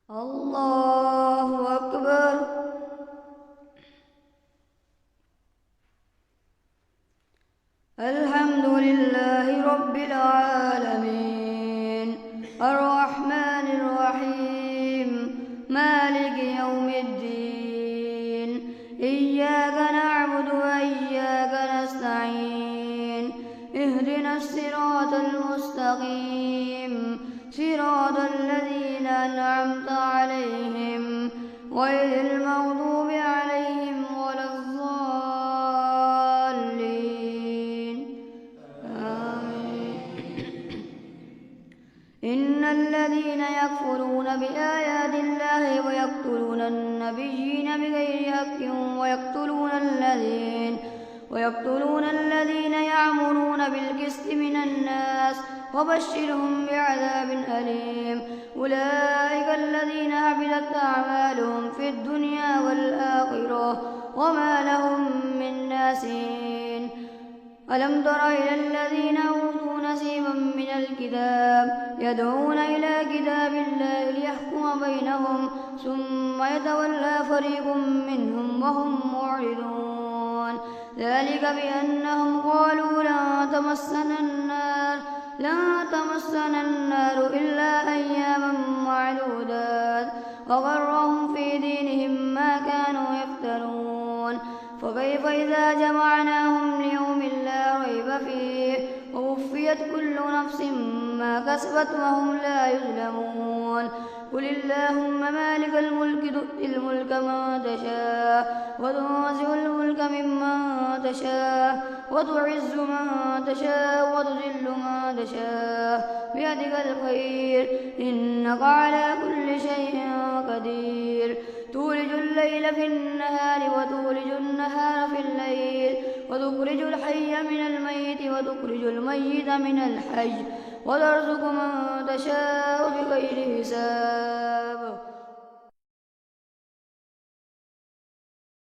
الله أكبر. الحمد لله رب العالمين الرحمن الرحيم مالك يوم الدين إياك نعبد وإياك نستعين اهدنا الصراط المستقيم صراط الذين أنعمت عليهم غير المغضوب عليهم ولا الضالين آمين. إن الذين يكفرون بآيات الله ويقتلون النبيين بغير حق ويقتلون الذين يأمرون بالقسط من الناس وبشرهم بعذاب أليم. أولئك الذين حبطت أعمالهم في الدنيا والآخرة وما لهم من ناصرين. ألم تر إلى الذين أوتوا نصيبا من الكتاب يدعون إلى كتاب الله ليحكم بينهم ثم يتولى فريق منهم وهم معرضون. ذلك بأنهم قالوا لن تمسنا النار إلا أياما معدودات وغرهم في دينهم ما كانوا يفترون. فكيف إذا جمعناهم ليوم لا ريب فيه ووفيت كل نفس ما كسبت وهم لا يظلمون. قل اللهم مالك الملك تؤتي الملك من تشاء وتنزع الملك ممن تشاء وتعز من تشاء وتذل من تشاء بيدك الخير إنك على كل شيء قدير. تولج الليل في النهار وتولج النهار في الليل وتخرج الحي من الميت وتخرج الميت من الحي وترزق من تشاء بغير حساب